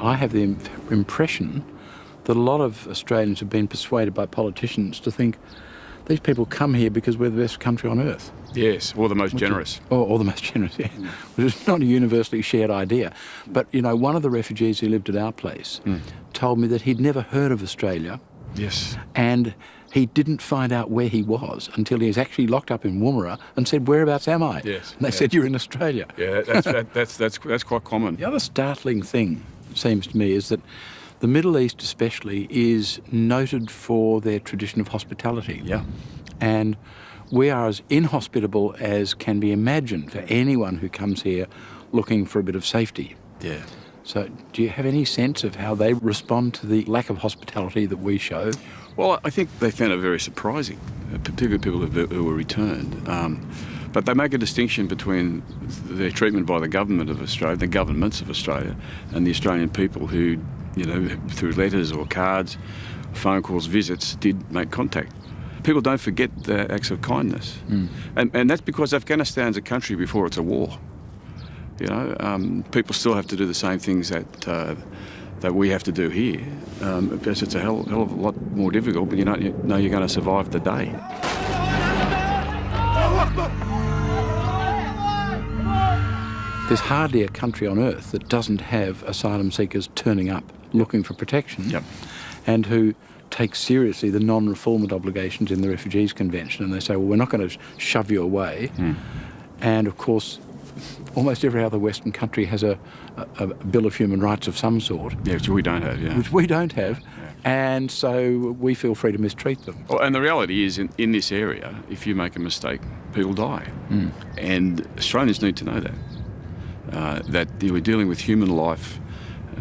I have the impression that a lot of Australians have been persuaded by politicians to think these people come here because we're the best country on earth. Yes, or the most generous. Or the most generous, yeah. Which is not a universally shared idea. But, you know, one of the refugees who lived at our place told me that he'd never heard of Australia. Yes. And he didn't find out where he was until he was actually locked up in Woomera and said, "Whereabouts am I?" Yes. And they said, "You're in Australia." Yeah, that's quite common. The other startling thing, it seems to me, is that the Middle East especially is noted for their tradition of hospitality. Yeah. And we are as inhospitable as can be imagined for anyone who comes here looking for a bit of safety. Yeah. So do you have any sense of how they respond to the lack of hospitality that we show? Well, I think they found it very surprising, particularly people who were returned. But they make a distinction between their treatment by the government of Australia, the governments of Australia, and the Australian people who, you know, through letters or cards, phone calls, visits, did make contact. People don't forget the acts of kindness. And that's because Afghanistan's a country before it's a war. You know, people still have to do the same things that we have to do here. Because it's a hell of a lot more difficult, but you know you're going to survive the day. There's hardly a country on earth that doesn't have asylum seekers turning up looking for protection. Yep. And who take seriously the non-refoulement obligations in the Refugees Convention, and they say, well, we're not going to shove you away. And of course, almost every other Western country has a Bill of Human Rights of some sort. Yeah, which we don't have, yeah. Which we don't have, and so we feel free to mistreat them. Well, and the reality is, in this area, if you make a mistake, people die. And Australians need to know that. That we're dealing with human life,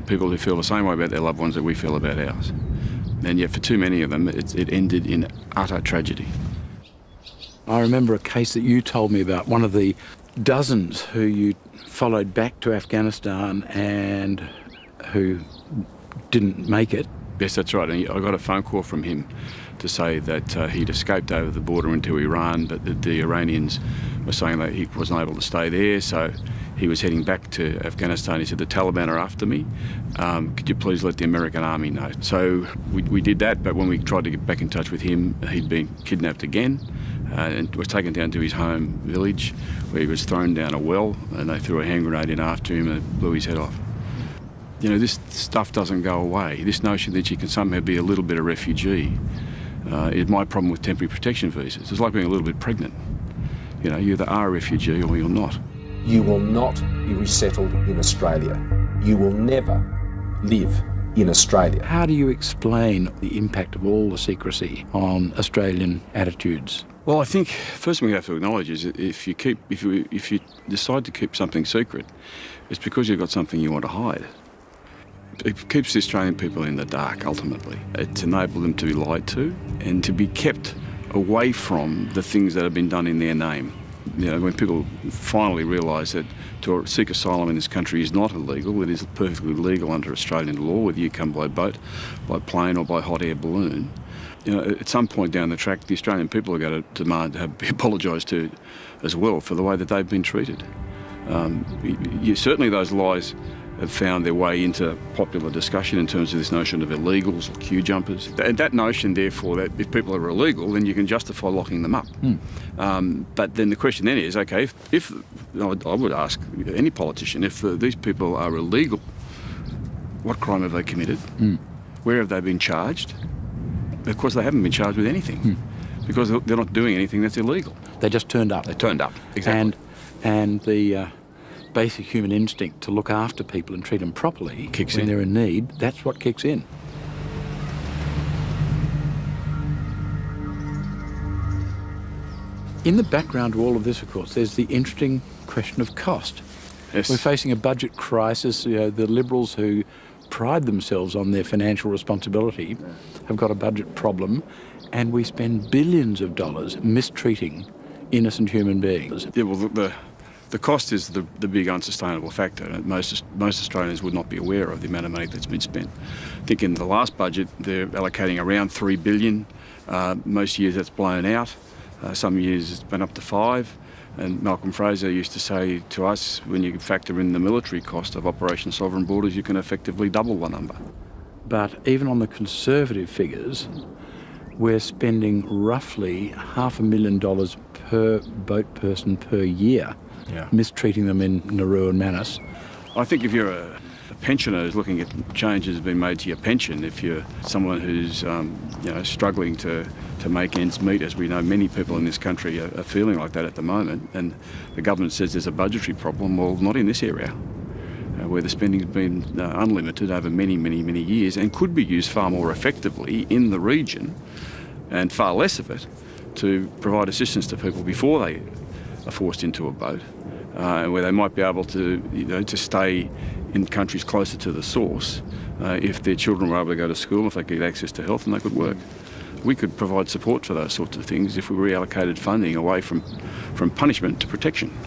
people who feel the same way about their loved ones that we feel about ours. And yet for too many of them, it ended in utter tragedy. I remember a case that you told me about, one of the dozens who you followed back to Afghanistan and who didn't make it. Yes, that's right. And I got a phone call from him to say that he'd escaped over the border into Iran, but that the Iranians were saying that he wasn't able to stay there, so he was heading back to Afghanistan. He said, the Taliban are after me. Could you please let the American army know? So we did that, but when we tried to get back in touch with him, he'd been kidnapped again and was taken down to his home village where he was thrown down a well and they threw a hand grenade in after him and it blew his head off. You know, this stuff doesn't go away. This notion that you can somehow be a little bit of refugee is my problem with temporary protection visas. It's like being a little bit pregnant. You know, you either are a refugee or you're not. You will not be resettled in Australia. You will never live in Australia. How do you explain the impact of all the secrecy on Australian attitudes? Well, I think first thing we have to acknowledge is if you decide to keep something secret, it's because you've got something you want to hide. It keeps the Australian people in the dark, ultimately. It's enabled them to be lied to and to be kept away from the things that have been done in their name. You know, when people finally realise that to seek asylum in this country is not illegal, it is perfectly legal under Australian law, whether you come by boat, by plane or by hot air balloon. You know, at some point down the track, the Australian people are going to demand to be apologised to as well for the way that they've been treated. Certainly those lies have found their way into popular discussion in terms of this notion of illegals or queue jumpers. And that notion, therefore, that if people are illegal, then you can justify locking them up. But then the question then is, OK, if I would ask any politician, if these people are illegal, what crime have they committed? Where have they been charged? Of course, they haven't been charged with anything because they're not doing anything that's illegal. They just turned up. They turned up, exactly. And the basic human instinct to look after people and treat them properly kicks when in. They're in need, that's what kicks in. In the background to all of this, of course, there's the interesting question of cost. Yes. We're facing a budget crisis. You know, the Liberals who pride themselves on their financial responsibility have got a budget problem, and we spend billions of dollars mistreating innocent human beings. Yeah, well, the cost is the big unsustainable factor. Most Australians would not be aware of the amount of money that's been spent. I think in the last budget they're allocating around $3 billion. Most years that's blown out. Some years it's been up to $5 billion. And Malcolm Fraser used to say to us, when you factor in the military cost of Operation Sovereign Borders, you can effectively double the number. But even on the conservative figures, we're spending roughly $500,000 per boat person per year, mistreating them in Nauru and Manus. I think if you're a pensioner who's looking at changes being made to your pension, if you're someone who's struggling to make ends meet, as we know many people in this country are feeling like that at the moment, and the government says there's a budgetary problem, well, not in this area, where the spending's been unlimited over many, many, many years and could be used far more effectively in the region and far less of it to provide assistance to people before they are forced into a boat, where they might be able to, to stay in countries closer to the source if their children were able to go to school, if they could get access to health and they could work. We could provide support for those sorts of things if we reallocated funding away from punishment to protection.